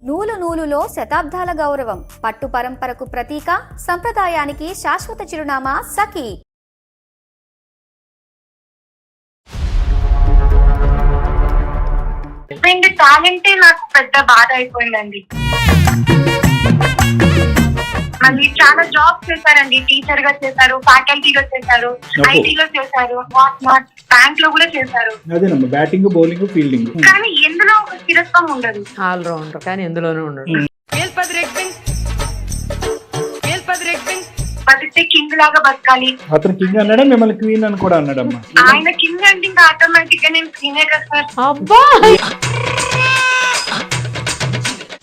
నూలు నూలులో శతాబ్దాల గౌరవం, పట్టు పరంపరకు ప్రతీక, సంప్రదాయానికి శాశ్వత చిరునామా సఖీ. టాలెంటే నాకు పెద్ద బాధ అయిపోయిందండి. మళ్ళీ చాలా జాబ్స్ చేశారండి. టీచర్ గా చేశారు, ఫ్యాకల్టీగా చేశారు, ఐటీలో చేశారు, బ్యాంక్ లో కూడా చేశారు. అదేనమ్మా, బ్యాటింగ్, బౌలింగ్, ఫీల్డింగ్. కానీ ఎందులో ఒక స్థిరత్వం ఉండదు. ఆల్ రౌండర్ కానీ ఎందులోనూ ఉండదు. బతికితే కింగ్ లాగా బతకాలి. అతను కింగ్ అన్నాడా, మిమ్మల్ని క్వీన్ అని కూడా అన్నాడమ్మా? ఆయన కింగ్ అంటే ఇంకా ఆటోమేటిక్ గా నేను క్వీనే కదా సార్. అబ్బా,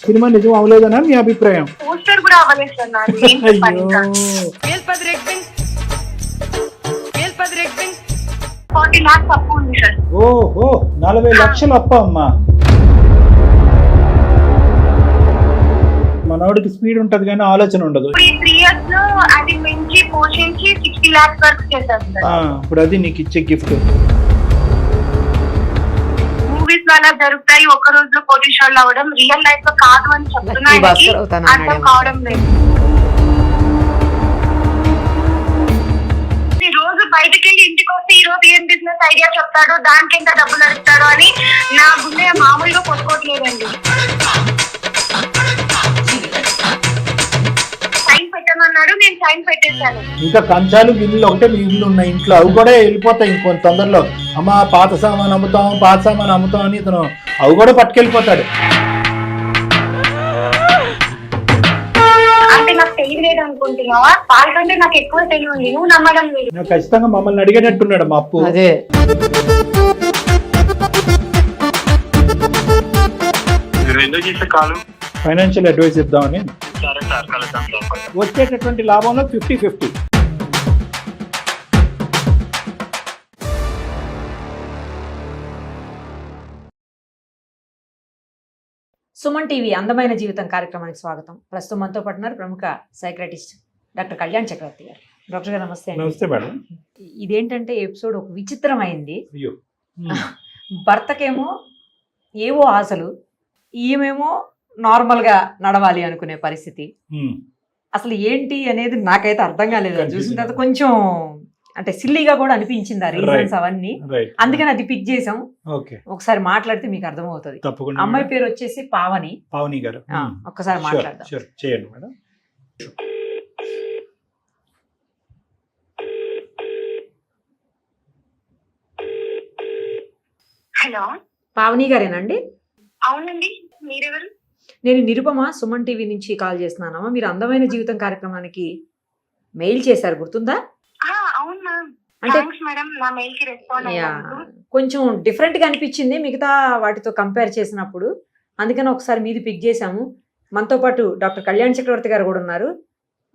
సినిమా నిజం అవలేదనా మీ అభిప్రాయం? పోస్టర్ కూడా అవ్వలేదు సార్ నాది. అయ్యో, 40 lakhs అప్పు ఉంది సార్. ఓహో, 40 లక్షలు అప్ప అమ్మా. మనోడికి స్పీడ్ ఉంటది కానీ ఆలోచన ఉండదు. ఇప్పుడు ఈ 3 years లో అది మించి పోషించి 60 lakhs వరకు చేశారు సార్. ఇప్పుడు అది నీకు ఇచ్చే గిఫ్ట్. మూవీస్ వల్ల జరుగుతాయి, ఒక రోజులో కోటీశ్వర్లు అవ్వడం రియల్ లైఫ్ లో కాదు అని చెప్తున్నా. అర్థం కావడం లేదు. ఈ రోజు బయటకి వెళ్ళి ఇంటికి వస్తే ఈ రోజు ఏం బిజినెస్ ఐడియా చెప్తాడు, దానికి ఎంత డబ్బులు అడుగుతాడు అని నా గుండె మామూలుగా కొట్టుకోవట్లేదండి. సైన్ పెట్టమన్నాడు, నేను సైన్ పెట్టేశాను. ఇంకా కంచాలు గిన్నెలు ఒకటే మిగిలి ఉన్నాయి ఇంట్లో, అవి కూడా వెళ్ళిపోతాయి ఇంకొంత తొందరలో. అమ్మా, పాత సామాన్ అమ్ముతాం అని ఇతను అవి కూడా పట్టుకెళ్ళిపోతాడు. అంటే నాకు తెలియలేదు అనుకుంటున్నావా? వాళ్ళకంటే నాకు ఎక్కువ తెలియదు. నువ్వు నమ్మడం లేదు. నాకు ఖచ్చితంగా మమ్మల్ని అడిగేటట్టున్నాడు మా అప్పు. అదే ఫైనాన్షియల్ అడ్వైస్ ఇద్దామని. వచ్చేటటువంటి లాభంలో 50-50. సుమన్ టీవీ అందమైన జీవితం కార్యక్రమానికి స్వాగతం. ప్రస్తుతం మనతో పాటున్నారు ప్రముఖ సైక్రటిస్ట్ డాక్టర్ కళ్యాణ్ చక్రవర్తి గారు. డాక్టర్ గారు నమస్తే. నమస్తే మేడం. ఇదేంటంటే ఎపిసోడ్ ఒక విచిత్రమైంది. అయ్యో, భర్తకేమో ఏవో ఆశలు, ఈమెమో నార్మల్ గా నడవాలి అనుకునే పరిస్థితి. అసలు ఏంటి అనేది నాకైతే అర్థం కాలేదు. చూసిన తర్వాత కొంచెం అంటే సిల్లీగా కూడా అనిపించింది ఆ రీజన్స్ అవన్నీ. అందుకని అది పిక్ చేసాం. ఒకసారి మాట్లాడితే మీకు అర్థమవుతుంది. అమ్మాయి పేరు వచ్చేసి పావని గారు. ఒక్కసారి మాట్లాడదాం. చేయండి మేడం. హలో, పావని గారేనండి? అవునండి, మీరెవరు? నేను నిరుపమ, సుమన్ టీవీ నుంచి కాల్ చేస్తున్నానమ్మా. మీరు అందమైన జీవితం కార్యక్రమానికి మెయిల్ చేశారు, గుర్తుందా? అవును మ్యామ్. అంటే మేడం, నా మెయిల్ కి రెస్పాండ్ అయ్యాను. కొంచెం డిఫరెంట్ గా అనిపించింది మిగతా వాటితో కంపేర్ చేసినప్పుడు, అందుకని ఒకసారి మీది పిక్ చేశాము. మనతో పాటు డాక్టర్ కళ్యాణ్ చక్రవర్తి గారు కూడా ఉన్నారు.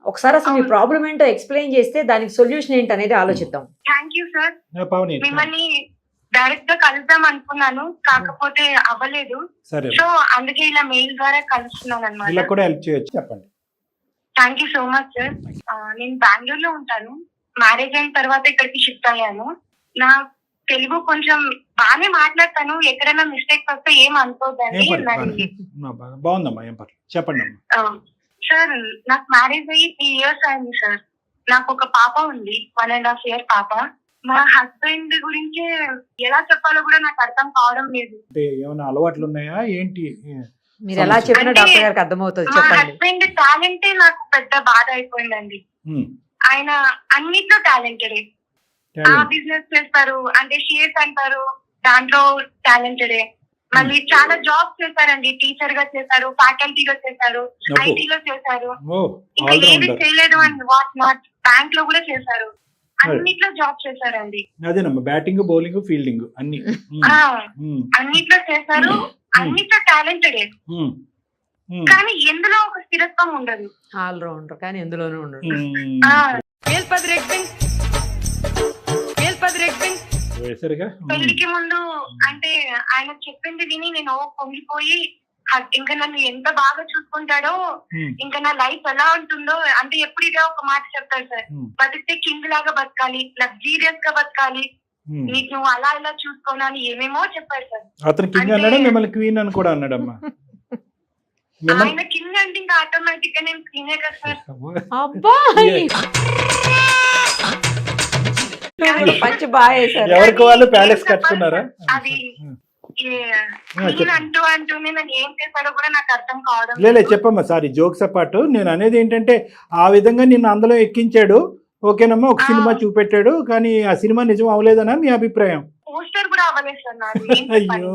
ఒకసారి అసలు మీ ప్రాబ్లం ఏంటో ఎక్స్ప్లెయిన్ చేస్తే దానికి సొల్యూషన్ ఏంటి అనేది ఆలోచిద్దాం. Thank you sir. మిమ్మల్ని డైరెక్ట్ గా కలుద్దాం అనుకున్నాను, కాకపోతే అవ్వలేదు. సో అందుకే ఇలా మెయిల్ ద్వారా కలుస్తున్నాను అన్నమాట. చెప్పండి. Thank you so much sir. నేను బెంగళూరులో ఉంటాను. మ్యారేజ్ అయిన తర్వాత ఇక్కడికి షిఫ్ట్ అయ్యాను. నా తెలుగు కొంచెం బాగానే మాట్లాడతాను. ఎక్కడైనా మిస్టేక్స్ వస్తే ఏం అనుకోద్దండి. చెప్పండి సార్, నాకు మ్యారేజ్ అయ్యి 3 years అయింది సార్. నాకు ఒక పాప ఉంది, 1.5 year పాప. మా హస్బెండ్ గురించి ఎలా చెప్పాలో కూడా నాకు అర్థం కావడం లేదు. ఏమైనా అలవాట్లు ఉన్నాయా ఏంటి? మీరు ఎలా చెప్పినా డాక్టర్ గారికి అర్థమవుతుంది. మా హస్బెండ్ టాలెంటే నాకు పెద్ద బాధ అయిపోయిందండి. ఆయన అన్నిట్లో టాలెంటెడే. బిజినెస్ చేస్తారు అంటే షేర్స్ అంటారు, దాంట్లో టాలెంటెడే. మళ్ళీ చాలా జాబ్స్ చేశారండి. టీచర్ గా చేశారు, ఫ్యాకల్టీగా చేశారు, ఐటీలో చేశారు. ఇంకా ఏది చేయలేదు అని బ్యాంక్ లో కూడా చేశారు. అన్నిట్లో జాబ్ చేశారండి. అదేనమ్మా, బ్యాటింగ్, బౌలింగ్, ఫీల్డింగ్ అన్ని అన్నిట్లో చేశారు. అన్నిట్లో టాలెంటెడే. కానీ ఎందులో ఒక స్థిరత్వం ఉండదు. ఆల్ రౌండర్ కానీ ఎందులోనూ ఉండదు. పెళ్లికి ముందు అంటే ఆయన చెప్పింది విని నేను పొంగిపోయి, ఇంకా నన్ను ఎంత బాగా చూసుకుంటాడో, ఇంకా నా లైఫ్ ఎలా ఉంటుందో. అంటే ఎప్పుడు ఇదే ఒక మాట చెప్తాడు సార్, బతికితే కింగ్ లాగా బతకాలి, లగ్జీరియస్ గా బతకాలి, నీకు నువ్వు అలా ఇలా చూసుకోనని ఏమేమో చెప్పాడు సార్. అతను కింగ్ అన్నాడా, మిమ్మల్ని క్వీన్ అని కూడా అన్నాడమ్మా? ఆయన కింద అంటే ఇంకా ఆటోమేటిక్ గా నేను క్లీనే కదా సార్. అబ్బా మంచి బాగా వేశారు. ఎవరికి వాళ్ళు ప్యాలెస్ కట్టుకున్నారా? అది అంటూ అంటూనే నేను ఏం చేశాడో కూడా నాకు అర్థం కావడం లేదు. చెప్పమ్మా, సారీ, జోక్స్ అపార్ట్. నేను అనేది ఏంటంటే ఆ విధంగా నిన్ను అందులో ఎక్కించాడు, ఓకేనమ్మా, ఒక సినిమా చూపెట్టాడు, కానీ ఆ సినిమా నిజం అవ్వలేదనా మీ అభిప్రాయం? పోస్టర్ కూడా అవ్వలేదు సార్ నాది. అయ్యో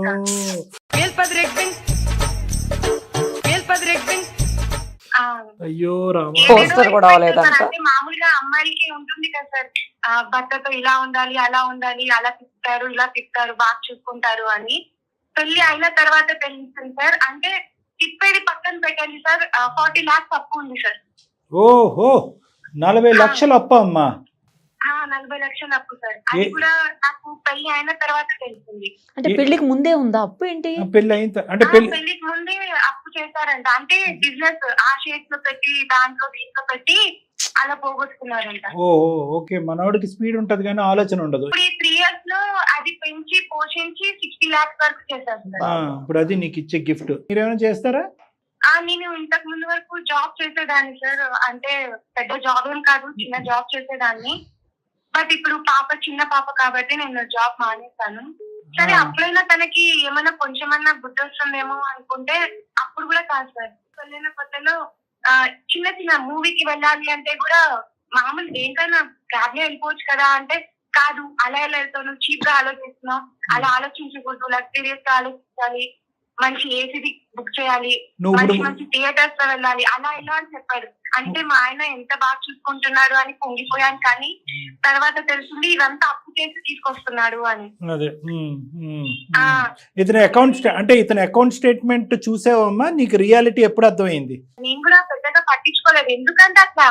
అయ్యో రామా. పోస్టర్ కూడా అవ్వలేదంట. అంటే మామూలుగా అమ్మాయిలకి ఉంటుంది కదా సార్, భర్తతో ఇలా ఉండాలి, అలా ఉండాలి, అలా తిప్పుతారు, ఇలా తిప్పుతారు, బాగా చూసుకుంటారు అని. పెళ్లి అయిన తర్వాత తెలుస్తుంది సార్. అంటే తిప్పేది పక్కన పెట్టండి సార్, 40 lakhs అప్పు ఉంది సార్. ఓహో, 40 లక్షలు అప్ప అమ్మా? 40 లక్షలు అప్పు సార్. అది కూడా నాకు పెళ్లి అయిన తర్వాత తెలిసింది. అంటే పెళ్లికి ముందే ఉందా అప్పు? ఏంటి పెళ్లి అయిన అంటే పెళ్లికి ముందే అప్పు చేశారంట. అంటే బిజినెస్ ఆ షేర్స్ లో పెట్టి దాంట్లో దీంట్లో పెట్టి అలా పోగొట్టుకున్నారంట. ఓహో, ఓకే. మనోడికి స్పీడ్ ఉంటది కానీ ఆలోచన ఉండదు. ఇప్పుడు ఈ 3 years లో అది పెంచి పోషించి 60 lakhs వరకు చేశారు సార్. ఇప్పుడు అది నీకు ఇచ్చే గిఫ్ట్. మీరేమైనా చేస్తారా? నేను ఇంతకు ముందు వరకు జాబ్ చేసేదాన్ని సార్. అంటే పెద్ద జాబ్ ఏం కాదు, చిన్న జాబ్ చేసేదాన్ని. బట్ ఇప్పుడు చిన్న పాప కాబట్టి నేను జాబ్ మానేస్తాను. సరే, అప్పుడైనా తనకి ఏమైనా కొంచెమన్నా బుద్ధి వస్తుందేమో అనుకుంటే అప్పుడు కూడా కాదు సార్. పెళ్ళైన కొత్తలో చిన్న చిన్న మూవీకి వెళ్ళాలి అంటే కూడా మామూలు దేనికైనా క్యాబ్ లో వెళ్ళిపోవచ్చు కదా అంటే, కాదు అలా ఎలా వెళ్తాను, చీప్ గా ఆలోచిస్తున్నావు, అలా ఆలోచించకూడదు, లగ్జరీస్ గా ఆలోచించాలి, మంచి ఏసీ బుక్ చేయాలి, మంచి మంచి థియేటర్స్ లో వెళ్ళాలి, అలా ఎలా అని చెప్పారు. అంటే మా ఆయన ఎంత బాగా చూసుకుంటున్నాడు అని పొంగిపోయాను, కానీ తర్వాత తెలిసింది ఇదంతా అప్పు చేసి తీసుకొస్తున్నాడు అని. ఇతని అకౌంట్ స్టేట్మెంట్ చూసావమ్మా? నీకు రియాలిటీ ఎప్పుడు అర్థమైంది? నేను కూడా పెద్దగా పట్టించుకోలేదు, ఎందుకంటే అట్లా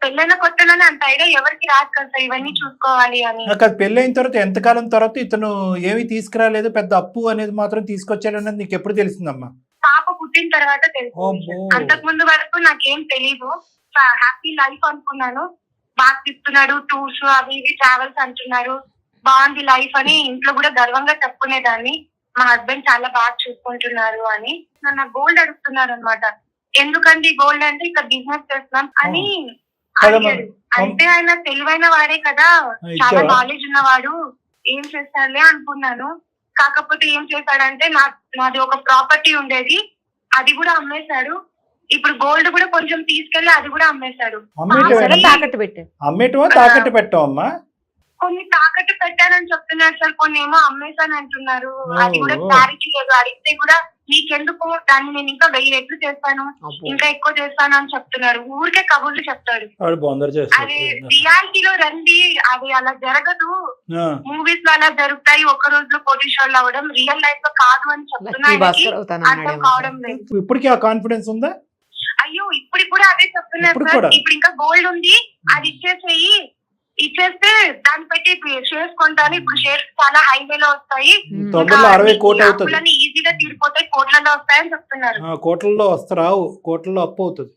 పెళ్ళైన కొత్తలోనే అంత ఐడియా ఎవరికి రాదు కదా ఇవన్నీ చూసుకోవాలి అని. పెళ్ళైన తర్వాత ఎంతకాలం తర్వాత ఇతను ఏమి తీసుకురాలేదు, పెద్ద అప్పు అనేది మాత్రం తీసుకొచ్చాడన్నది నీకు ఎప్పుడు తెలిసిందమ్మా? పాప పుట్టిన తర్వాత తెలిసింది. అంతకు ముందు వరకు నాకేం తెలీదు. హ్యాపీ లైఫ్ అనుకున్నాను. బాగా తిప్పుతున్నాడు, టూర్స్ అవి ఇవి ట్రావెల్స్ అంటున్నారు, బాగుంది లైఫ్ అని ఇంట్లో కూడా గర్వంగా చెప్పుకునేదాన్ని. మా హస్బెండ్ చాలా బాగా చూసుకుంటున్నారు అని. నన్ను గోల్డ్ అడుగుతున్నారు అనమాట. ఎందుకండి గోల్డ్ అంటే ఇక్కడ బిజినెస్ చేస్తున్నాం అని అడిగాడు. అంటే ఆయన తెలివైన వాడే కదా, చాలా నాలెడ్జ్ ఉన్నవాడు, ఏం చేస్తాడులే అనుకున్నాను. కాకపోతే ఏం చేశాడంటే నాది ఒక ప్రాపర్టీ ఉండేది, అది కూడా అమ్మేశాడు. ఇప్పుడు గోల్డ్ కూడా కొంచెం తీసుకెళ్లి అది కూడా అమ్మేశాడు. తాకట్టు పెట్టావమ్మా? కొన్ని తాకట్టు పెట్టానని చెప్తున్నారు సార్, కొన్ని ఏమో అమ్మేశాను అంటున్నారు. అది కూడా క్లారిటీ లేదు. అడిగితే కూడా నీకెందుకు, దాన్ని నేను ఇంకా 1000 రెట్లు చేస్తాను, ఇంకా ఎక్కువ చేస్తాను అని చెప్తున్నారు. ఊరికే కబుర్లు చెప్తాడు. అది రియాలిటీలో రండి, అది అలా జరగదు. మూవీస్ లో అలా జరుగుతాయి, ఒక్క రోజులో కోటీశ్వర్లు అవ్వడం, రియల్ లైఫ్ లో కాదు అని చెప్తున్నారు. అర్థం కావడం లేదు. ఇప్పటికీ ఆ కాన్ఫిడెన్స్ ఉందా? అయ్యో, ఇప్పుడు కూడా అదే చెప్తున్నారు సార్. ఇప్పుడు ఇంకా గోల్డ్ ఉంది, అది ఇచ్చేస్తే దాన్ని పెట్టి షేర్స్ కొంటాను. ఇప్పుడు షేర్స్ చాలా హైవేలో వస్తాయి, 60 కోట్లు అవుతుంది, ఈజీగా తీరిపోతాయి, కోట్లలో వస్తాయని చెప్తున్నారు. కోట్లలో వస్తారావు, కోట్లలో అప్పు అవుతుంది.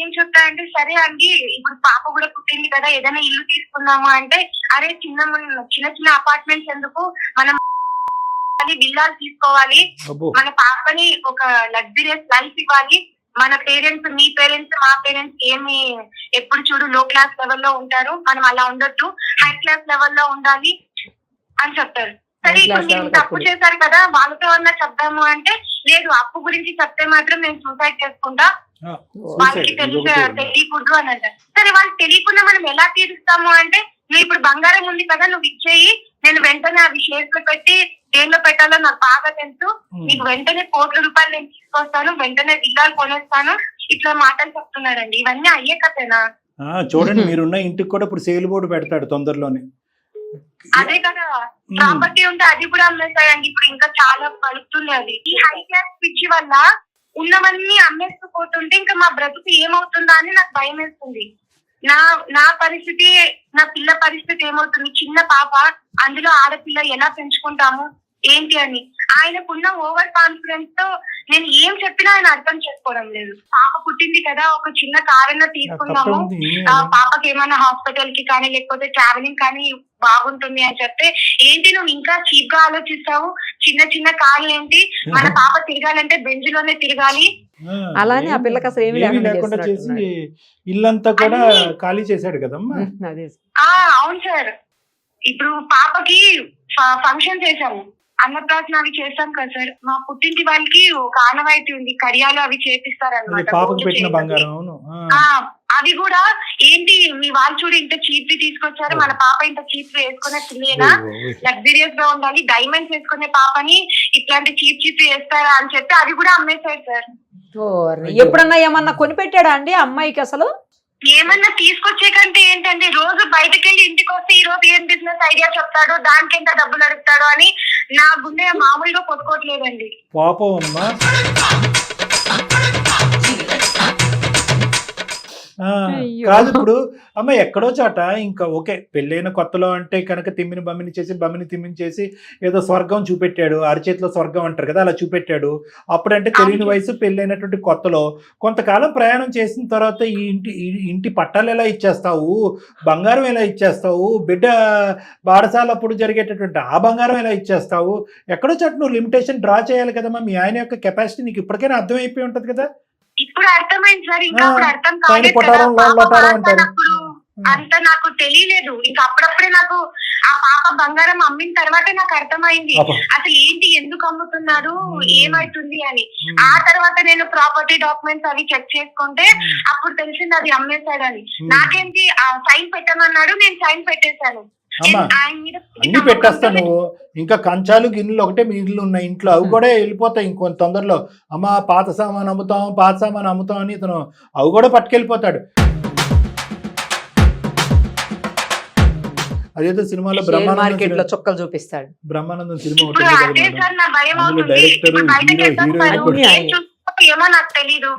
ఏం చెప్తారంటే, సరే అండి ఇప్పుడు పాప కూడా పుట్టింది కదా, ఏదైనా ఇల్లు తీసుకుందాము అంటే, అరే చిన్న చిన్న అపార్ట్మెంట్స్ ఎందుకు, మనం విల్లాలు తీసుకోవాలి, మన పాపని ఒక లగ్జరియస్ లైఫ్ ఇవ్వాలి, మన పేరెంట్స్, మీ పేరెంట్స్, మా పేరెంట్స్ ఏమి ఎప్పుడు చూడు లో క్లాస్ లెవెల్లో ఉంటారు, మనం అలా ఉండొద్దు, హై క్లాస్ లెవెల్లో ఉండాలి అని చెప్తారు. సరే, ఇప్పుడు మీరు తప్పు చేశారు కదా, వాళ్ళతో అన్నా చెప్దాము అంటే, లేదు అప్పు గురించి చెప్తే మాత్రం నేను సూసైడ్ చేసుకుంటా, వాళ్ళకి తెలియకూడదు అని అంటారు. సరే, వాళ్ళకి తెలియకుండా మనం ఎలా తీరుస్తాము అంటే, నువ్వు ఇప్పుడు బంగారం ఉంది కదా, నువ్వు ఇచ్చేయి, నేను వెంటనే అవి షేర్స్ లో పెట్టి దేనిలో పెట్టాలో నాకు బాగా తెలుసు, నీకు వెంటనే కోట్ల రూపాయలు నేను తీసుకొస్తాను, వెంటనే విల్లాలు కొనేస్తాను, ఇట్లా మాటలు చెప్తున్నారండి. ఇవన్నీ అయ్యే కథేనా? చూడండి, మీరున్న ఇంటికి కూడా ఇప్పుడు సేల్ బోర్డు పెడతాడు తొందరలోనే. అదే కదా, ప్రాపర్టీ ఉంటే అది కూడా అమ్మేస్తాయండి. ఇప్పుడు ఇంకా చాలా పలుకుతుంది అది. ఈ హై క్లాస్ పిచ్చి వల్ల ఉన్నవన్నీ అమ్మేస్తూ పోతుంటే ఇంకా మా బ్రతుకు ఏమవుతుందా అని నాకు భయం వేస్తుంది. నా పరిస్థితి, నా పిల్ల పరిస్థితి ఏమవుతుంది? చిన్న పాప, అందులో ఆడపిల్ల, ఎలా పెంచుకుంటాము ఏంటి అని. ఆయనకున్న ఓవర్ కాన్ఫిడెన్స్ తో నేను ఏం చెప్పినా ఆయన అర్థం చేసుకోవడం లేదు. పాప పుట్టింది కదా, ఒక చిన్న కారణం తీసుకుందాము, పాపకి ఏమైనా హాస్పిటల్ కి కానీ లేకపోతే ట్రావెలింగ్ కానీ బాగుంటుంది అని చెప్తే, ఏంటి నువ్వు ఇంకా చీప్ గా ఆలోచిస్తావు, చిన్న చిన్న కార్లు ఏంటి, మన పాప తిరగాలంటే బెంజ్ లోనే తిరగాలి, అలానే ఆ పిల్లకి అసలు ఏమీ ఏమీ లేకుండా లేకుండా చేసి చేసినట్టున్నాడు. ఇల్లంతా కూడా అన్ని- ఖాళీ చేశాడు కదమ్మా. అదే అవును సార్. ఇప్పుడు పాపకి ఫంక్షన్ చేశాము, అన్నప్రాసన అవి చేస్తాం కదా సార్. మా పుట్టింటి వాళ్ళకి ఒక ఆనవాయితీ ఉంది, కడియాలు అవి అది చేపిస్తారన్నమాట. పాపకు పూజ పెట్టిన చేయడానికి. బంగారం. అవును. అవి కూడా ఏంటి మీ వాళ్ళు చూడు ఇంత చీప్ తీసుకొచ్చారు, మన పాప ఇంత చీప్ వేసుకునే పిల్లేనా, లగ్జరియస్ గా ఉండాలి, డైమండ్స్ వేసుకునే పాపని ఇట్లాంటి చీప్ వేస్తారా అని చెప్పి అది కూడా అమ్మేశారు సార్. ఎప్పుడన్నా ఏమన్నా కొనిపెట్టాడా అండి అమ్మాయికి అసలు? ఏమన్నా తీసుకొచ్చే కంటే ఏంటంటే రోజు బయటకు వెళ్ళి ఇంటికి వస్తే ఈ రోజు ఏం బిజినెస్ ఐడియా చెప్తాడు, దానికి ఎంత డబ్బులు అడుగుతాడు అని నా గుండె మామూలుగా కొట్టుకోవట్లేదండి. పాపం అమ్మా. అయ్యో. కాదు ఇప్పుడు అమ్మ ఎక్కడో చాట ఇంకా ఓకే పెళ్ళైన కొత్తలో అంటే కనుక తిమ్మిని బమ్మిని చేసి బమ్మిని తిమ్మిని చేసి ఏదో స్వర్గం చూపెట్టాడు, అరచేతిలో స్వర్గం అంటారు కదా, అలా చూపెట్టాడు. అప్పుడంటే తెలియని వయసు, పెళ్ళైనటువంటి కొత్తలో కొంతకాలం ప్రయాణం చేసిన తర్వాత ఈ ఇంటి పట్టాలు ఎలా ఇచ్చేస్తావు, బంగారం ఎలా ఇచ్చేస్తావు, బిడ్డ బారసాలప్పుడు జరిగేటటువంటి ఆ బంగారం ఎలా ఇచ్చేస్తావు, ఎక్కడో చాట నువ్వు లిమిటేషన్ డ్రా చేయాలి కదమ్మా. మీ ఆయన యొక్క కెపాసిటీ నీకు ఇప్పటికైనా అర్థమైపోయి ఉంటది కదా. ఇప్పుడు అర్థమైంది సార్, ఇంకా అప్పుడు అర్థం పైన కాలేదు కదా. పొటారం, లోన్ పాప లొటారం అంటారు. మాట్లాడినప్పుడు అంత నాకు తెలియలేదు. ఇంకా అప్పుడప్పుడే నాకు ఆ పాప బంగారం అమ్మిన తర్వాతే నాకు అర్థమైంది అబ్బా. అసలు ఏంటి, ఎందుకు అమ్ముతున్నాడు, ఏమైతుంది అని. ఆ తర్వాత నేను ప్రాపర్టీ డాక్యుమెంట్స్ అవి చెక్ చేసుకుంటే అప్పుడు తెలిసింది అది అమ్మేశాడని. నాకేంటి ఆ సైన్ పెట్టమన్నాడు, నేను సైన్ పెట్టేశాను. అమ్మా ఆయన మీద అన్ని పెట్టేస్తా నువ్వు. ఇంకా కంచాలు గిన్నెలు ఒకటే మిగిలి ఉన్నాయి ఇంట్లో, అవి కూడా వెళ్ళిపోతాయి ఇంకొంత తొందరలో. అమ్మ పాత సామాన్ అమ్ముతాం అని ఇతను అవి కూడా పట్టుకెళ్ళిపోతాడు. అదేదో సినిమాలో మార్కెట్ లో చొక్కలు చూపిస్తాడు. బ్రహ్మానందం సినిమా ఇప్పుడు ఉంటుంది అదే కదా సార్ నా భయం అందులో అవుతుంది. డైరెక్టర్, ఇప్పుడు బయటకు హీరో, వెళ్తాం హీరోయిన్ సార్, కూడా. ఏం చూస్తామో ఏమో నాకు తెలీదు.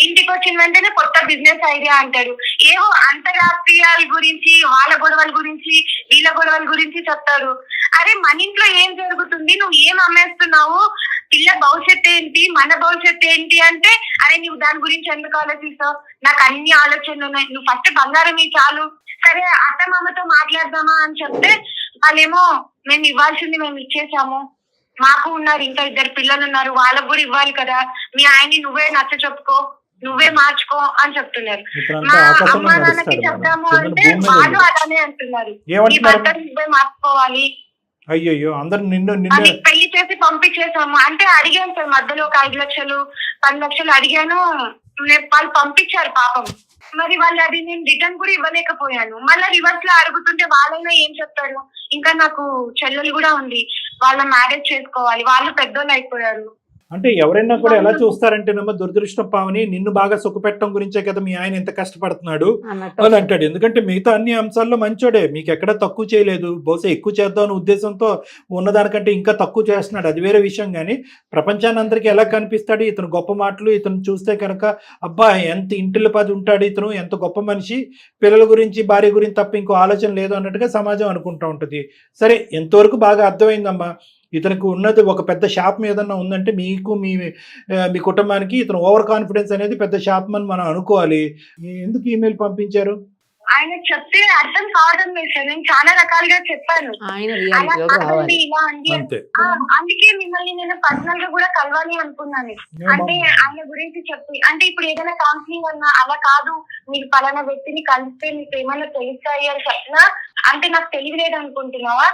ఇంటికి వచ్చిన వెంటనే కొత్త బిజినెస్ ఐడియా అంటాడు. ఏవో అంతర్రాష్ట్రీయాల గురించి, వాళ్ళ గొడవల గురించి, వీళ్ళ గొడవల గురించి చెప్తారు. అరే మన ఇంట్లో ఏం జరుగుతుంది, నువ్వు ఏం అమ్మేస్తున్నావు, పిల్ల భవిష్యత్తు ఏంటి, మన భవిష్యత్తు ఏంటి అంటే అరే నువ్వు దాని గురించి ఎందుకు ఆలోచిస్తావు, నాకు అన్ని ఆలోచనలు ఉన్నాయి, నువ్వు ఫస్ట్ బంగారం ఇవి చాలు. సరే అత్తమామతో మాట్లాడదామా అని చెప్తే వాళ్ళేమో మేము ఇవ్వాల్సింది మేము ఇచ్చేసాము, మాకు ఉన్నారు ఇంకా 2 పిల్లలు ఉన్నారు, వాళ్ళకు కూడా ఇవ్వాలి కదా, మీ ఆయన్ని నువ్వే నచ్చ చెప్పుకో, నువ్వే మార్చుకో అని చెప్తున్నారు. మా అమ్మా నాన్నకి చెప్తాము అంటే వాళ్ళు అలానే అంటున్నారు, నీ భర్త నువ్వే మార్చుకోవాలి. అయ్యో అందరు నిన్ను అది పెళ్లి చేసి పంపించేసాము అంటే అడిగాను సార్, మధ్యలో ఒక 5 లక్షలు 10 లక్షలు అడిగాను, వాళ్ళు పంపించారు పాపం. మరి వాళ్ళు అది నేను రిటర్న్ కూడా ఇవ్వలేకపోయాను. మళ్ళీ రివర్స్ లో అడుగుతుంటే వాళ్ళైనా ఏం చెప్తారు, ఇంకా నాకు చెల్లెలు కూడా ఉంది, వాళ్ళ మ్యారేజ్ చేసుకోవాలి, వాళ్ళు పెద్దోళ్ళు అయిపోయారు. అంటే ఎవరైనా కూడా ఎలా చూస్తారంటేనమ్మా దురదృష్టం పావని, నిన్ను బాగా సుఖపెట్టడం గురించే కదా మీ ఆయన ఎంత కష్టపడుతున్నాడు అని అంటాడు. ఎందుకంటే మిగతా అన్ని అంశాల్లో మంచోడే, మీకు ఎక్కడ తక్కువ చేయలేదు, బహుశా ఎక్కువ చేద్దాం అనే ఉద్దేశంతో ఉన్నదానికంటే ఇంకా తక్కువ చేస్తున్నాడు, అది వేరే విషయం. కానీ ప్రపంచాన్ని అందరికీ ఎలా కనిపిస్తాడు ఇతను గొప్ప మాటలు, ఇతను చూస్తే కనుక అబ్బా ఎంత ఇంటిలో పది ఉంటాడు, ఇతను ఎంత గొప్ప మనిషి, పిల్లల గురించి భార్య గురించి తప్ప ఇంకో ఆలోచన లేదు అన్నట్టుగా సమాజం అనుకుంటూ ఉంటుంది. సరే ఎంతవరకు బాగా అర్థమైందమ్మా, ఇతనికి ఉన్నది ఒక పెద్ద షాప్ ఏదన్నా ఉందంటే మీకు మీ కుటుంబానికి ఇతను ఓవర్ కాన్ఫిడెన్స్ అనేది పెద్ద షాప్ అని మనం అనుకోవాలి. ఎందుకు ఈమెయిల్ పంపించారు? ఆయన చెప్తే అర్థం కావడం లేదు సార్, నేను చాలా రకాలుగా చెప్పాను, ఆయన అలా రియాలిటీలో కాదండి, కావాలి. ఇలా అండి. అంతే. అందుకే మిమ్మల్ని నేను పర్సనల్ గా కూడా కలవాలి అనుకున్నాను. అంటే ఆయన గురించి చెప్పి, అంటే ఇప్పుడు ఏదైనా కౌన్సిలింగ్ అన్నా అలా కాదు, మీరు పలానా వ్యక్తిని కలిస్తే మీకు ఏమైనా తెలుస్తాయి అని చెప్పినా, అంటే నాకు తెలియలేదు అనుకుంటున్నావా,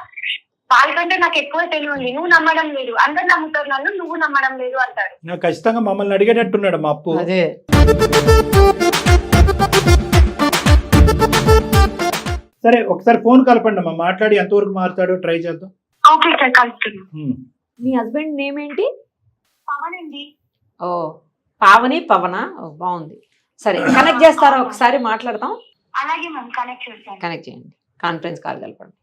వాళ్ళకంటే నాకు ఎక్కువ తెలివి ఉంది, నువ్వు నమ్మడం లేదు, అందరు నమ్ముతారు నన్ను, నువ్వు నమ్మడం లేదు అంటారు. నాకు ఖచ్చితంగా మమ్మల్ని అడిగేటట్టున్నాడు మా అప్పు. అదే సరే ఒకసారి ఫోన్ కలపండి అమ్మా, మాట్లాడి ఎంతవరకు మారుతాడో ట్రై చేద్దాం. ఓకే సార్, కలుస్తున్నాను. మీ హస్బెండ్ నేమ్ ఏంటి? పవన్ అండి. ఓ పావని, పవన, బాగుంది. సరే కనెక్ట్ చేస్తారా, ఒకసారి మాట్లాడతాం. అలాగే మ్యామ్, కనెక్ట్ చేస్తాను. కనెక్ట్ చేయండి, కాన్ఫరెన్స్ కాల్ కలపండి.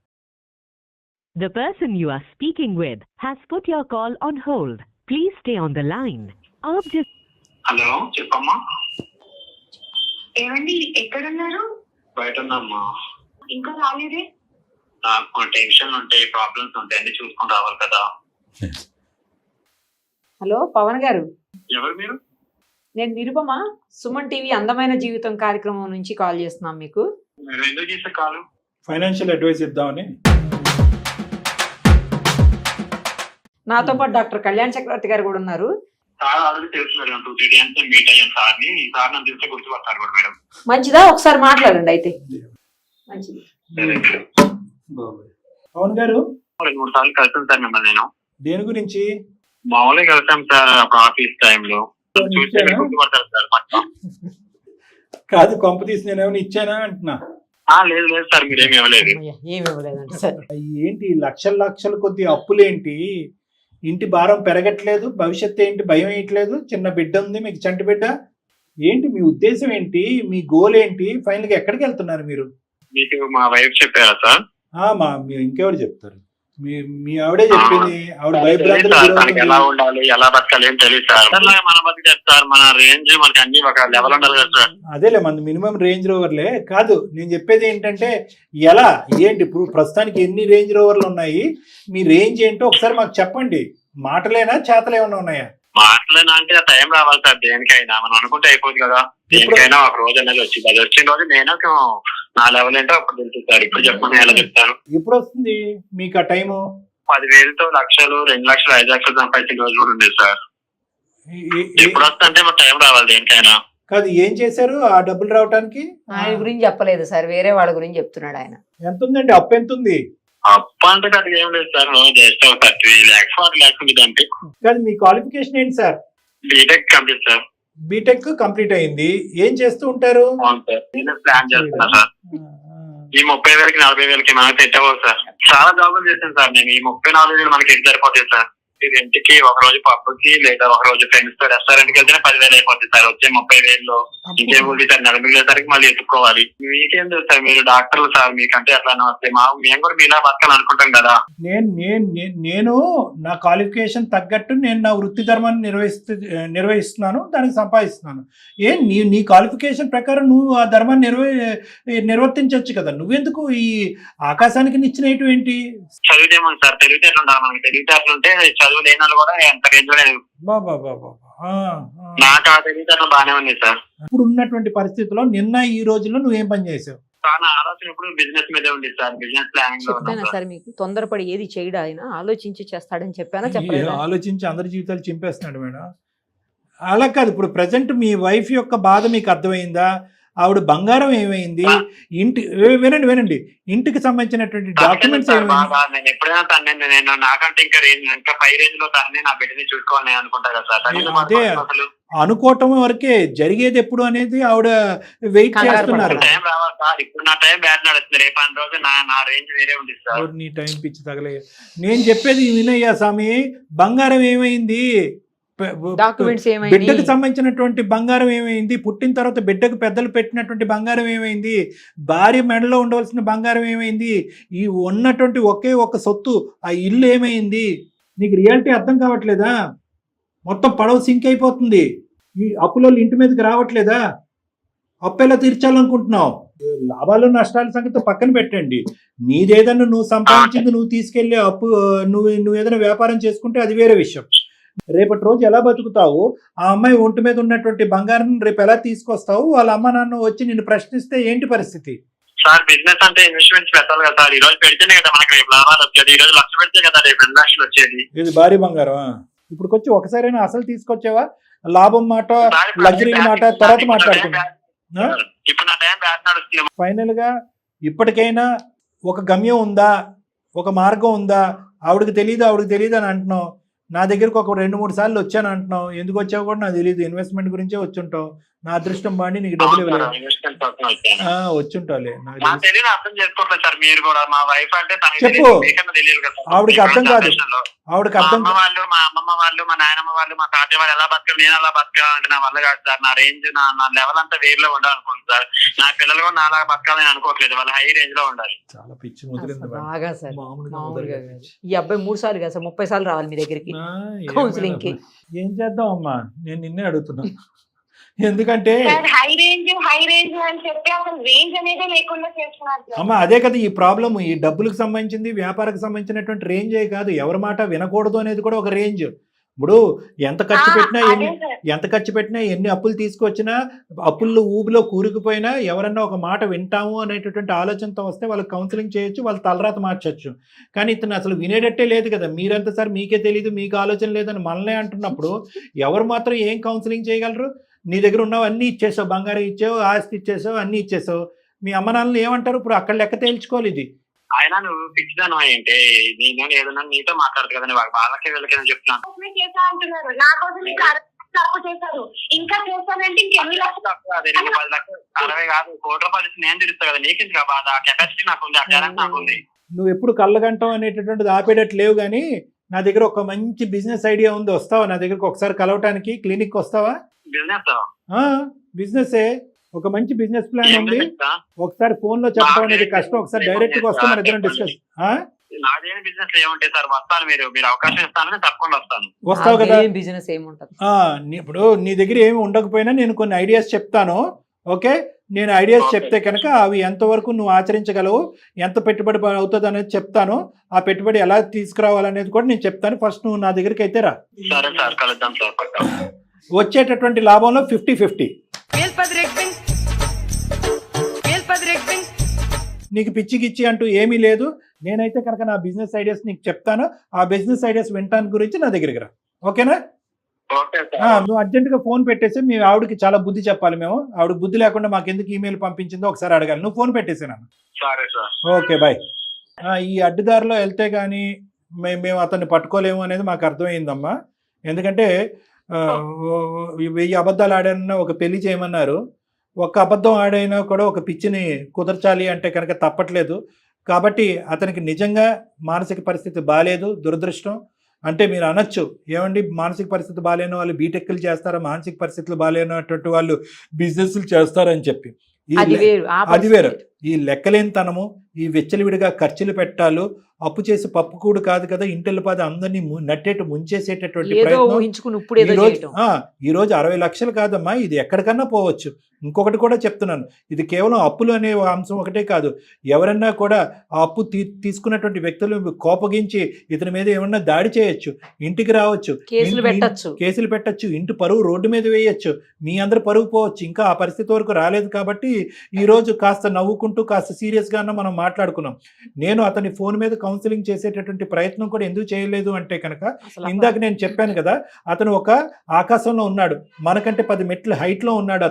The person you are speaking with has put your call on hold. Please stay on the line. आप जिस హలో చెప్పమ్మా. ఏమండి ఎక్కడున్నారు? బయట ఉన్నామ్మా. ఇంకా రాలేదే? నాకు టెన్షన్ ఉంటాయి, ప్రాబ్లమ్స్ ఉంటాయి, అన్ని చూసుకొని రావాలి కదా. హలో పవన్ గారు, ఎవరు మీరు? నేను నిరుపమ, సుమన్ టీవీ అందమైన జీవితం కార్యక్రమం నుంచి కాల్ చేస్తున్నాం మీకు. మీరు ఎందుకు చేసే కాలు? ఫైనాన్షియల్ అడ్వైస్ ఇద్దామని. నాతో పాటు డాక్టర్ కళ్యాణ్ చక్రవర్తి గారు కూడా ఉన్నారు. సార్ ఆల్రెడీ తెలుసు మేడం 2-3 times నేను మీట్ అయ్యాను సార్ని. ఈ సార్ నన్ను తెలిస్తే గుర్తుపడతారు కూడా మేడం. మంచిదా, ఒకసారి మాట్లాడండి అయితే. మంచిది. సరే మేడం. పవన్ గారు 2-3 సార్లు కలిసాను సార్ మిమ్మల్ని నేను. దేని గురించి? మామూలుగా కలిసాం సార్ అప్పుడు ఆఫీస్ టైంలో. చూస్తే మీరు గుర్తుపడతారు సార్ పక్క. కాదు, కొంప తీసి నేను ఏమైనా ఇచ్చానా అంటున్నా. లేదు లేదు సార్ మీరేమి ఇవ్వలేదు. ఏమి ఇవ్వలేదండి సార్. ఏంటి లక్షల లక్షల కొద్ది అప్పులేంటి? ఇంటి భారం పెరగట్లేదు, భవిష్యత్తు ఏంటి భయం వేయట్లేదు, చిన్న బిడ్డ ఉంది మీకు, చంటి బిడ్డ. ఏంటి మీ ఉద్దేశం ఏంటి? మీ గోల్ ఏంటి? ఫైనల్ గా ఎక్కడికి వెళ్తున్నారు మీరు? మీకు మా వైఫ్ చెప్పారా సార్? ఇంకెవరు చెప్తారు? మీ ఆవిడే చెప్పింది. ఆవిడ తనకి ఎలా ఉండాలి ఎలా బతకాలి ఏం తెలియదు సార్. మన బతికే సార్, మన రేంజ్ మనకి అన్ని ఒక లెవెల్ ఉండాలి కదా సార్. అదేలే, మన మినిమం రేంజ్ రోవర్లే. కాదు, నేను చెప్పేది ఏంటంటే ఎలా ఏంటి ఇప్పుడు ప్రస్తుతానికి ఎన్ని రేంజ్ రోవర్లు ఉన్నాయి, మీ రేంజ్ ఏంటో ఒకసారి మాకు చెప్పండి. మాటలేనా చేతలు ఏమైనా ఉన్నాయా? మాటలేనా అంటే టైం రావాలి సార్ దేనికైనా. మనం అనుకుంటే అయిపోదు కదా. దేనికైనా ఒక రోజు అనేది వచ్చింది. అది వచ్చిన రోజు నేను నా లెవెల్ ఏంటో అప్పుడు తెలుస్తుంది సార్. ఇప్పుడు చెప్పండి ఎలా చెప్తాను. ఎప్పుడు వస్తుంది మీకు ఆ టైము? 10,000తో లక్షలు 2 లక్షలు 5 లక్షలు సంపాదించిన రోజు కూడా ఉంది సార్. ఎప్పుడు వస్తుంటే మరి టైం రావాలి దేనికైనా. కాదు, ఏం చేశారు ఆ డబ్బులు రావడానికి? ఆయన గురించి చెప్పలేదు సార్, వేరే వాళ్ళ గురించి చెప్తున్నాడు ఆయన. ఎంత ఉందండి అప్పు? ఎంత ఉంది అప్పు? అంటే అది ఏం లేదు సార్, జస్ట్ 30 lakhs 40 lakhs ఉంది అంతే. కాదు, మీ క్వాలిఫికేషన్ ఏంటి sir? BTech complete sir. BTech complete అయింది. ఏం చేస్తూ ఉంటారు? అవును సార్, బిజినెస్ ప్లాన్ చేస్తున్నా సార్. ఈ 30,000కి 40,000కి మనకు సెట్ అవ్వదు సార్. చాలా జాబులు చేశాను సార్ నేను. ఈ 34,000 మనకి ఎటు సరిపోతుంది సార్? ఇది ఇంటికి ఒక రోజు పబ్కి లేదా ఒక రోజు ఫ్రెండ్స్ తో రెస్టారెంట్ కి వెళ్తేనే 10,000 అయిపోతుంది సార్. వచ్చే 30,000లో ఇంకేం ఉంది సార్? 40,000 మళ్ళీ ఎత్తుకోవాలి. మీకేం తెలుసు సార్, మీరు డాక్టర్లు సార్, మీకంటే అట్లా వస్తాయి. మేము కూడా మీలా బతకాలి అనుకుంటాం కదా. నేను నా క్వాలిఫికేషన్ తగ్గట్టు నేను నా వృత్తి ధర్మాన్ని నిర్వహిస్తున్నాను, దానికి సంపాదిస్తున్నాను. నీ క్వాలిఫికేషన్ ప్రకారం నువ్వు ఆ ధర్మాన్ని నిర్వర్తించవచ్చు కదా. నువ్వెందుకు ఈ ఆకాశానికి నిచ్చినట్టు ఏంటి? చదివితేమో సార్, తెలివితేటలు ఉండాలి మనకి. తెలివితేటలు ఉంటే చదువు లేని వాళ్ళు కూడా ఎంత రేంజ్ లో లేదు. నాకు ఆ తెలివితేటలు బాగానే ఉన్నాయి సార్. ఇప్పుడు ఉన్నటువంటి పరిస్థితుల్లో నిన్న ఈ రోజుల్లో నువ్వేం పని చేసావు? చాలా ఆలోచన ఇప్పుడు బిజినెస్ మీదే ఉంది సార్. బిజినెస్ ప్లానింగ్ లో చెప్పానా సార్ మీకు? తొందరపడి ఏది చేయడా, ఆయన ఆలోచించి చేస్తాడని చెప్పానా చెప్పలేదు? ఆలోచించి అందరి జీవితాలు చింపేస్తున్నాడు మేడం. అలా కాదు, ఇప్పుడు ప్రజెంట్ మీ వైఫ్ యొక్క బాధ మీకు అర్థమైందా? ఆవిడ బంగారం ఏమైంది? వినండి, ఇంటికి సంబంధించినటువంటి డాక్యుమెంట్స్ నేను ఎప్పుడైనా నేను నాకంటే ఇంకా 5 రేంజ్ లో తన్నే నా బిడ్డని చూసుకోవాలని అనుకుంటా కదా సార్. అదే అనుకోవటం వరకే, జరిగేది ఎప్పుడు అనేది ఆవిడ వెయిట్ చేస్తున్నారు. టైం రావాలి సార్. ఇప్పుడు నా టైం బ్యాడ్ నడుస్తుంది. రేపు అన్న రోజు నా రేంజ్ వేరే ఉంది సార్. నీ టైం పిచ్చి తగలే. నేను చెప్పేది వినయ్యా స్వామి, బంగారం ఏమైంది? డాక్యుమెంట్స్ ఏమైంది? బిడ్డకు సంబంధించినటువంటి బంగారం ఏమైంది? పుట్టిన తర్వాత బిడ్డకు పెద్దలు పెట్టినటువంటి బంగారం ఏమైంది? భార్య మెడలో ఉండవలసిన బంగారం ఏమైంది? ఈ ఉన్నటువంటి ఒకే ఒక సొత్తు ఆ ఇల్లు ఏమైంది? నీకు రియాలిటీ అర్థం కావట్లేదా? మొత్తం పడవ సింక్ అయిపోతుంది. ఈ అప్పులో ఇంటి మీదకి రావట్లేదా? అప్పు ఎలా తీర్చాలనుకుంటున్నావు? లాభాలు నష్టాల సంగతి పక్కన పెట్టండి. నీదేదన్నా నువ్వు సంపాదించింది నువ్వు తీసుకెళ్లే అప్పు, నువ్వు ఏదైనా వ్యాపారం చేసుకుంటే అది వేరే విషయం. రేపటి రోజు ఎలా బతుకుతావు? ఆ అమ్మాయి ఒంటి మీద ఉన్నటువంటి బంగారం రేపు ఎలా తీసుకొస్తావు? వాళ్ళ అమ్మ నాన్న వచ్చి నిన్ను ప్రశ్నిస్తే ఏంటి పరిస్థితి? సార్ బిజినెస్ అంటే ఇన్వెస్ట్మెంట్స్ పెట్టాలి కదా సార్. ఈ రోజు పెడితేనే కదా మనకి రేపు లాభాలు వచ్చేది. ఈ రోజు 1,00,000 పెడితే కదా రేపు 2 లక్షలు వచ్చేది. ఇది భారీ బంగారం. ఇప్పుడు వచ్చి ఒకసారైనా అసలు తీసుకొచ్చావా? లాభం మాట, లగ్జరీ మాట తర్వాత మాట్లాడుతున్నా. ఇప్పుడు నా టైం బ్యాడ్ నడుస్తుంది. ఫైనల్ గా ఇప్పటికైనా ఒక గమ్యం ఉందా? ఒక మార్గం ఉందా? ఆవిడకి తెలియదు అని అంటున్నావు. నా దగ్గరకు ఒక 2-3 సార్లు వచ్చాను అంటున్నావు. ఎందుకు వచ్చావు కూడా నాకు తెలియదు. ఇన్వెస్ట్మెంట్ గురించే వచ్చుంటావు. నా అదృష్టం బాండి నీకు డబ్బులు ఇవ్వలేదు. వచ్చుంటాలే. అర్థం చేసుకోవట్లేదు సార్ మీరు కూడా. మా వైఫ్ అంటే చెప్పు, ఆవిడకి అర్థం కాదు. ఆవిడకి అర్థం వాళ్ళు, మా అమ్మమ్మ వాళ్ళు, మా నాయనమ్మ వాళ్ళు, మా తాతయ్య వాళ్ళు ఎలా బతకాలి, నేను ఎలా బతకాలంటే నా వల్ల కాదు సార్. నా రేంజ్ నా లెవెల్ అంతా వేరులో ఉండాలనుకుంటుంది సార్. నా పిల్లలు కూడా నా అలా బతకాలని అనుకోవట్లేదు. వాళ్ళు హై రేంజ్ లో ఉండాలి. చాలా పిచ్చి ముదిరింది బాగా సార్. ఈ అబ్బాయి 3 సార్లు కదా సార్, 30 సార్లు రావాలి మీ దగ్గరికి కౌన్సిలింగ్ కి. ఏం చేద్దాం అమ్మా? నేను నిన్నే అడుగుతున్నా. ఎందుకంటే హై రేంజ్ అని చెప్పి అసలు రేంజ్ అనేది లేకుండా చేస్తున్నారు. అమ్మా అదే కదా ఈ ప్రాబ్లమ్. ఈ డబ్బులకు సంబంధించింది, వ్యాపారకు సంబంధించినటువంటి రేంజే కాదు. ఎవరి మాట వినకూడదు అనేది కూడా ఒక రేంజ్. ఇప్పుడు ఎంత ఖర్చు పెట్టినా అదే సార్. ఎంత ఖర్చు పెట్టినా ఎన్ని అప్పులు తీసుకొచ్చినా అప్పుల్లో ఊబిలో కూరుకుపోయినా ఎవరన్నా ఒక మాట వింటాము అనేటటువంటి ఆలోచనతో వస్తే వాళ్ళకి కౌన్సిలింగ్ చేయొచ్చు, వాళ్ళ తలరాత మార్చొచ్చు. కానీ ఇతను అసలు వినేటట్టే లేదు కదా. మీరంతా సార్ మీకే తెలియదు, మీకు ఆలోచన లేదని మనలే అంటున్నప్పుడు ఎవరు మాత్రం ఏం కౌన్సిలింగ్ చేయగలరు? నీ దగ్గర ఉన్నవి అన్నీ ఇచ్చేసావు, బంగారం ఇచ్చావు, ఆస్తి ఇచ్చేసావు, అన్నీ ఇచ్చేసావు. మీ అమ్మ నాన్నలు ఏమంటారు? ఇప్పుడు అక్కడ లెక్క తేల్చుకోవాలి ఇది. ఆయన నువ్వు ఫిక్స్ దాను ఏంటి, నేను ఏదన్నా నీతో మాట్లాడదు కదా, వాళ్ళకి వీళ్ళకి చెప్తున్నాను. కోసమే చేశా అంటున్నారు, నా కోసం మీకు 60 తప్పు చేశారు, ఇంకా చేశానంటే ఇంకెన్ని లక్షలు. అదే నేను 10 లక్షలు 60 కాదు, ₹1,00,00,000 నేను తిరుగుతా కదా, నీకు ఎందుకు బాధ? ఆ కెపాసిటీ నాకు ఉంది, ఆ టాలెంట్ నాకు ఉంది. నువ్వు ఎప్పుడు కళ్ళగంటం అనేటటువంటిది ఆపేటట్టు లేవు. కానీ నా దగ్గర ఒక మంచి బిజినెస్ ఐడియా ఉంది, వస్తావా నా దగ్గరకు ఒకసారి కలవటానికి? క్లినిక్ వస్తావా? బిజినెస్ ఒక మంచి బిజినెస్ ప్లాన్ ఉంది. ఒకసారి ఫోన్ లో చెప్పడం అనేది కష్టం, ఒకసారి డైరెక్ట్ గా వస్తే మన ఇద్దరం డిస్కస్. నాదేం బిజినెస్ ఏముంటాయి సార్, వస్తాను, మీరు అవకాశం ఇస్తానని తప్పకుండా వస్తాను. వస్తావు కదా? బిజినెస్ ఏముంటది? ఇప్పుడు నీ దగ్గర ఏమి ఉండకపోయినా నేను కొన్ని ఐడియాస్ చెప్తాను. ఓకే, నేను ఐడియాస్ చెప్తే కనుక అవి ఎంతవరకు నువ్వు ఆచరించగలవు, ఎంత పెట్టుబడి అవుతుంది అనేది చెప్తాను. ఆ పెట్టుబడి ఎలా తీసుకురావాలనేది కూడా నేను చెప్తాను. ఫస్ట్ నువ్వు నా దగ్గరికి అయితే రా. సరే సార్, కలుద్దాం సార్. వచ్చేటటువంటి లాభంలో 50-50. నీకు పిచ్చికిచ్చి అంటూ ఏమీ లేదు. నేనైతే కనుక నా బిజినెస్ ఐడియాస్ నీకు చెప్తాను. ఆ బిజినెస్ ఐడియాస్ వినటానికి గురించి నా దగ్గరికి రా. ఓకేనా? నువ్వు అర్జెంటుగా ఫోన్ పెట్టేసి మీ ఆవిడకి చాలా బుద్ధి చెప్పాలి. మేము ఆవిడకి బుద్ధి లేకుండా మాకు ఎందుకు ఈమెయిల్ పంపించిందో ఒకసారి అడగాలి. నువ్వు ఫోన్ పెట్టేసాను. Okay, bye. ఈ అడ్డుదారిలో వెళ్తే కానీ మేము అతన్ని పట్టుకోలేము అనేది మాకు అర్థమైందమ్మా. ఎందుకంటే 1000 అబద్ధాలు ఆడానన్నా ఒక పెళ్లి చేయమన్నారు. ఒక అబద్ధం ఆడైనా కూడా ఒక పిచ్చిని కుదర్చాలి అంటే కనుక తప్పట్లేదు. కాబట్టి అతనికి నిజంగా మానసిక పరిస్థితి బాగాలేదు, దురదృష్టం. అంటే మీరు అనొచ్చు, ఏమండి మానసిక పరిస్థితి బాగాలేని వాళ్ళు బీటెక్లు చేస్తారా, మానసిక పరిస్థితులు బాగాలేనటువంటి వాళ్ళు బిజినెస్లు చేస్తారని చెప్పి. అది వేరు. ఈ లెక్కలేనితనము, ఈ వెచ్చలివిడిగా ఖర్చులు పెట్టాలు, అప్పు చేసి పప్పు కూడు కాదు కదా, ఇంటెల్లిపాది అందరినీ నట్టేట్టు ముంచేసేటటువంటి ఈ రోజు 60 లక్షలు కాదమ్మా, ఇది ఎక్కడికన్నా పోవచ్చు. ఇంకొకటి కూడా చెప్తున్నాను, ఇది కేవలం అప్పులు అనే అంశం ఒకటే కాదు. ఎవరన్నా కూడా ఆ అప్పు తీసుకున్నటువంటి వ్యక్తులు కోపగించి ఇతని మీద ఏమన్నా దాడి చేయొచ్చు, ఇంటికి రావచ్చు, కేసులు పెట్టచ్చు, ఇంటి పరువు రోడ్డు మీద వేయచ్చు, మీ అందరి పరువు పోవచ్చు. ఇంకా ఆ పరిస్థితి వరకు రాలేదు కాబట్టి ఈ రోజు కాస్త నవ్వుకుంటూ కాస్త సీరియస్గా మనం మాట్లాడుకున్నాం. నేను అతని ఫోన్ మీద కౌన్సిలింగ్ చేసేటటువంటి ప్రయత్నం కూడా ఎందుకు చేయలేదు అంటే కనుక, ఇందాక నేను చెప్పాను కదా, అతను ఒక ఆకాశంలో ఉన్నాడు, మనకంటే 10 మెట్ల హైట్లో ఉన్నాడు.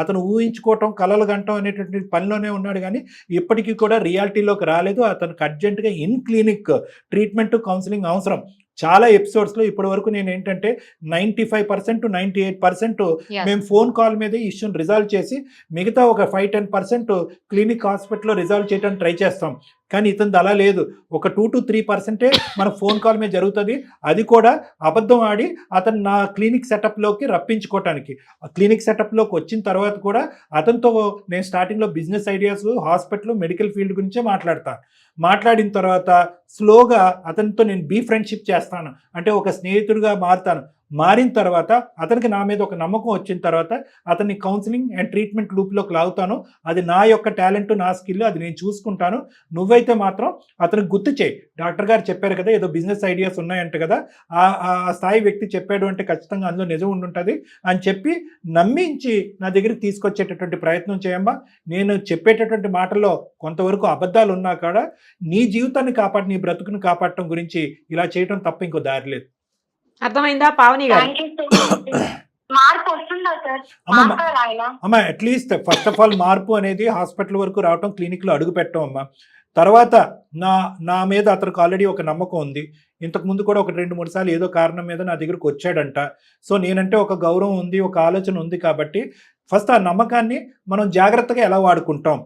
అతను ఊహించుకోవటం, కలలు గంటం అనేటువంటి పనిలోనే ఉన్నాడు. కానీ ఇప్పటికీ కూడా రియాలిటీలోకి రాలేదు. అతనికి అర్జెంటుగా ఇన్ క్లినిక్ ట్రీట్మెంట్, కౌన్సిలింగ్ అవసరం. చాలా ఎపిసోడ్స్లో ఇప్పటి వరకు నేను ఏంటంటే 95% to 98% మేము ఫోన్ కాల్ మీద ఈ ఇష్యూని రిజాల్వ్ చేసి మిగతా ఒక 5-10% క్లినిక్ హాస్పిటల్లో రిజాల్వ్ చేయడానికి ట్రై చేస్తాం. కానీ ఇతనిది అలా లేదు. ఒక 2 to 3% మన ఫోన్ కాల్ మీద జరుగుతుంది. అది కూడా అబద్ధం ఆడి అతను నా క్లినిక్ సెటప్లోకి రప్పించుకోవటానికి. ఆ క్లినిక్ సెటప్లోకి వచ్చిన తర్వాత కూడా అతనితో నేను స్టార్టింగ్లో business ideas, hospital, medical field గురించే మాట్లాడిన తర్వాత స్లోగా అతనితో నేను ఫ్రెండ్షిప్ చేస్తాను. అంటే ఒక స్నేహితుడిగా మారిన తర్వాత అతనికి నా మీద ఒక నమ్మకం వచ్చిన తర్వాత అతన్ని కౌన్సిలింగ్ అండ్ ట్రీట్మెంట్ లూప్లోకి లాగుతాను. అది నా యొక్క టాలెంట్, నా స్కిల్, అది నేను చూసుకుంటాను. నువ్వైతే మాత్రం అతనికి గుర్తు చేయి, డాక్టర్ గారు చెప్పారు కదా ఏదో బిజినెస్ ఐడియాస్ ఉన్నాయంట కదా, ఆ స్థాయి వ్యక్తి చెప్పాడు అంటే ఖచ్చితంగా అందులో నిజం ఉండుంటుంది అని చెప్పి నమ్మించి నా దగ్గరికి తీసుకొచ్చేటటువంటి ప్రయత్నం చేయమ్మా. నేను చెప్పేటటువంటి మాటల్లో కొంతవరకు అబద్ధాలు ఉన్నా కూడా నీ జీవితాన్ని నీ బ్రతుకుని కాపాడటం గురించి ఇలా చేయటం తప్ప ఇంకో దారి లేదు. అర్థమైందా పావని గారు? అమ్మా అట్లీస్ట్ ఫస్ట్ ఆఫ్ ఆల్ మార్పు అనేది హాస్పిటల్ వరకు రావటం, క్లినిక్లో అడుగు పెట్టడం అమ్మా. తర్వాత నా మీద అతనికి ఆల్రెడీ ఒక నమ్మకం ఉంది. ఇంతకుముందు కూడా 1-2-3 సార్లు ఏదో కారణం మీద నా దగ్గరకు వచ్చాడంట. సో నేనంటే ఒక గౌరవం ఉంది, ఒక ఆలోచన ఉంది. కాబట్టి ఫస్ట్ ఆ నమ్మకాన్ని మనం జాగ్రత్తగా ఎలా వాడుకుంటాం,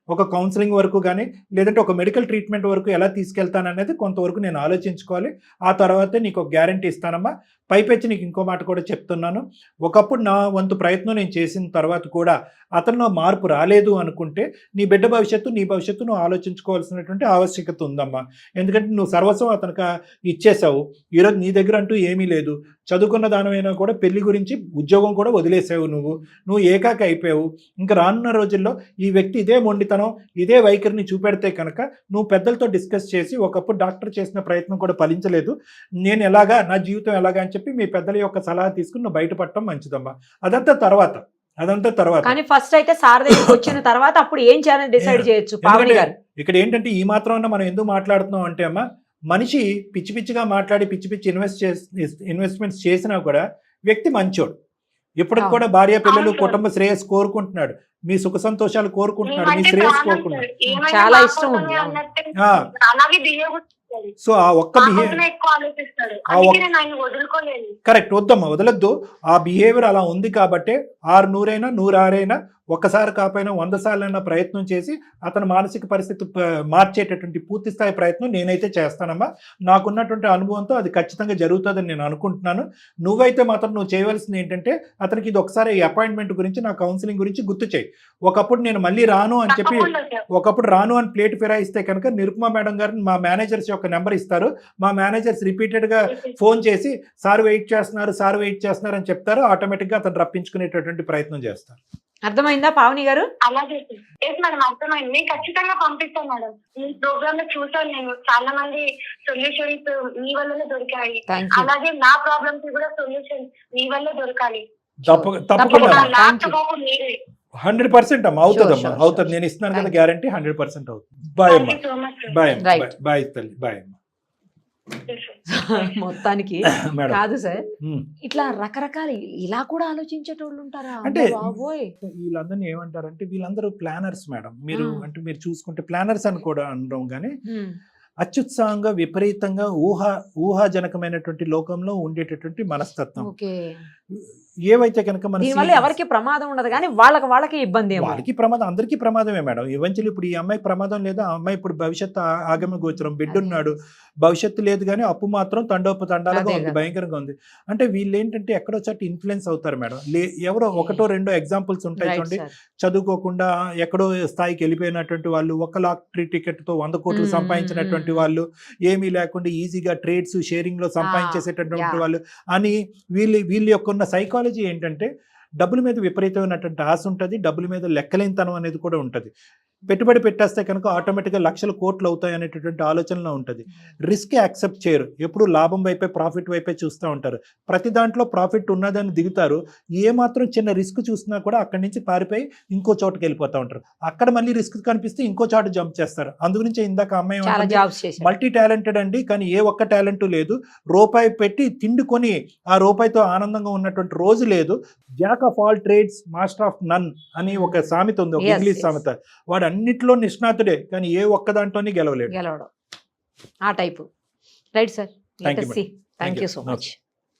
ఒక కౌన్సిలింగ్ వరకు కానీ లేదంటే ఒక మెడికల్ ట్రీట్మెంట్ వరకు ఎలా తీసుకెళ్తాననేది కొంతవరకు నేను ఆలోచించుకోవాలి. ఆ తర్వాతే నీకు ఒక గ్యారంటీ ఇస్తానమ్మా. పైపెచ్చి నీకు ఇంకో మాట కూడా చెప్తున్నాను, ఒకప్పుడు నా వంతు ప్రయత్నం నేను చేసిన తర్వాత కూడా అతనిలో మార్పు రాలేదు అనుకుంటే నీ బిడ్డ భవిష్యత్తు, నీ భవిష్యత్తు నువ్వు ఆలోచించుకోవాల్సినటువంటి ఆవశ్యకత ఉందమ్మా. ఎందుకంటే నువ్వు సర్వస్వం అతనికి ఇచ్చేసావు. ఈరోజు నీ దగ్గర అంటూ ఏమీ లేదు. చదువుకున్న దానివైనా కూడా పెళ్లి గురించి ఉద్యోగం కూడా వదిలేసావు, నువ్వు ఏకాకి అయిపోయావు. ఇంకా రానున్న రోజుల్లో ఈ వ్యక్తి ఇదే మొండితనం ఇదే వైఖరిని చూపెడితే కనుక నువ్వు పెద్దలతో డిస్కస్ చేసి, ఒకప్పుడు డాక్టర్ చేసిన ప్రయత్నం కూడా ఫలించలేదు, నేను ఎలాగా నా జీవితం ఎలాగా అని చెప్పి మీ పెద్దల యొక్క సలహా తీసుకుని నువ్వు బయటపడటం మంచిదమ్మా. అదంతా తర్వాత కానీ ఫస్ట్ అయితే సార్ దగ్గరికి వచ్చిన తర్వాత అప్పుడు ఏం చేయాలని డిసైడ్ చేయొచ్చు పావని గారు. ఇక్కడ ఏంటంటే ఈ మాత్రం మనం ఎందుకు మాట్లాడుతున్నాం అంటే అమ్మా, మనిషి పిచ్చి పిచ్చిగా మాట్లాడి పిచ్చి ఇన్వెస్ట్మెంట్స్ చేసినా కూడా వ్యక్తి మంచోడు. ఇప్పటికి కూడా భార్య పిల్లలు కుటుంబ శ్రేయస్ కోరుకుంటున్నాడు, మీ సుఖ సంతోషాలు కోరుకుంటున్నాడు, మీ శ్రేయస్ కోరుకుంటున్నాడు. చాలా ఇష్టం ఉంది. సో ఆ ఒక్క కరెక్ట్ వద్దమ్మా, వదలొద్దు. ఆ బిహేవియర్ అలా ఉంది కాబట్టి 600 100 ఒక్కసారి కాకపోయినా 100 సార్లైనా ప్రయత్నం చేసి అతని మానసిక పరిస్థితి మార్చేటటువంటి పూర్తి స్థాయి ప్రయత్నం నేనైతే చేస్తానమ్మా. నాకున్నటువంటి అనుభవంతో అది ఖచ్చితంగా జరుగుతుందని నేను అనుకుంటున్నాను. నువ్వైతే మాత్రం నువ్వు చేయవలసింది ఏంటంటే అతనికి ఇది ఒకసారి ఈ అపాయింట్మెంట్ గురించి, నా కౌన్సిలింగ్ గురించి గుర్తు చేయి. ఒకప్పుడు నేను మళ్ళీ రాను అని చెప్పి ప్లేట్ ఫిరాయిస్తే కనుక నిరుపమా మేడం గారు మా మేనేజర్స్ యొక్క నెంబర్ ఇస్తారు. మా మేనేజర్స్ రిపీటెడ్గా ఫోన్ చేసి సార్ వెయిట్ చేస్తున్నారు అని చెప్తారు. ఆటోమేటిక్గా అతను రప్పించుకునేటటువంటి ప్రయత్నం చేస్తారు. అర్థమైందా పావని గారు? అలాగే మేడం, అర్థమైంది. నేను ఖచ్చితంగా పంపిస్తాను మేడం. ఈ ప్రోగ్రామ్ లో చూసాను నేను, చాలా మంది సొల్యూషన్స్ మీ వల్లనే దొరికాయి. అలాగే నా ప్రాబ్లమ్స్ కూడా సొల్యూషన్ మీ వల్లే దొరకాలి. తప్పకుండా 100% అమ్మా, అవుతుంది. నేను ఇస్తున్నాను కదా గ్యారంటీ, 100% అవుతుంది. బాయ్ అమ్మా, బాయ్ తల్లి, బాయ్ అమ్మా. మొత్తానికి కాదు సార్, ఇట్లా రకరకాల ఇలా కూడా ఆలోచించేటోళ్ళు ఉంటారా అంటే వీళ్ళందరినీ ఏమంటారంటే వీళ్ళందరూ ప్లానర్స్ మేడం. మీరు చూసుకుంటే ప్లానర్స్ అని కూడా అనడం కానీ అత్యుత్సాహంగా విపరీతంగా ఊహాజనకమైనటువంటి లోకంలో ఉండేటటువంటి మనస్తత్వం. ఏవైతే కనుక మన ఎవరికి ప్రమాదం ఉండదు కానీ వాళ్ళకి ఇబ్బంది, వాళ్ళకి ప్రమాదం, అందరికీ ప్రమాదమే మేడం. ఈవెంచువల్లీ ఇప్పుడు ఈ అమ్మాయికి ప్రమాదం లేదు, ఆ అమ్మాయి ఇప్పుడు భవిష్యత్తు ఆగమ గోచరం, బిడ్డున్నాడు, భవిష్యత్తు లేదు కానీ అప్పు మాత్రం తండాలుగా ఉంది, భయంకరంగా ఉంది. అంటే వీళ్ళు ఏంటంటే ఎక్కడో చోట ఇన్ఫ్లుయెన్స్ అవుతారు మేడం. ఎవరో 1-2 ఎగ్జాంపుల్స్ ఉంటాయి చూడండి, చదువుకోకుండా ఎక్కడో స్థాయికి వెళ్ళిపోయినటువంటి వాళ్ళు, ఒక లాటరీ టికెట్ తో 100 కోట్లు సంపాదించినటువంటి వాళ్ళు, ఏమీ లేకుండా ఈజీగా ట్రేడ్స్ షేరింగ్ లో సంపాదించేసేటటువంటి వాళ్ళు అని వీళ్ళ యొక్క ఉన్న సైకాలజీ ఏంటంటే డబ్బుల మీద విపరీతమైనటువంటి ఆశ ఉంటుంది, డబ్బుల మీద లెక్కలేనితనం అనేది కూడా ఉంటుంది. పెట్టుబడి పెట్టేస్తే కనుక ఆటోమేటిక్గా లక్షల కోట్లు అవుతాయి అనేటటువంటి ఆలోచనలో ఉంటుంది. రిస్క్ యాక్సెప్ట్ చేయరు, ఎప్పుడు లాభం వైపే ప్రాఫిట్ వైపే చూస్తూ ఉంటారు. ప్రతి దాంట్లో ప్రాఫిట్ ఉన్నదని దిగుతారు, ఏమాత్రం చిన్న రిస్క్ చూసినా కూడా అక్కడి నుంచి పారిపోయి ఇంకో చోటుకి వెళ్ళిపోతూ ఉంటారు. అక్కడ మళ్ళీ రిస్క్ కనిపిస్తే ఇంకో చోట జంప్ చేస్తారు. అందుగురించి ఇందాక అమ్మాయి మల్టీ టాలెంటెడ్ అండి, కానీ ఏ ఒక్క టాలెంట్ లేదు. రూపాయి పెట్టి తిండి కొని ఆ రూపాయితో ఆనందంగా ఉన్నటువంటి రోజు లేదు. Jack of all trades master of none అని ఒక సామెత ఉంది, ఒక ఇంగ్లీష్ సామెత. వాడు అన్నిట్లో నిష్ణాతుడే కానీ ఏ ఒక్క దాంట్లోనే గెలవడం ఆ type. Right sir, thank you so much.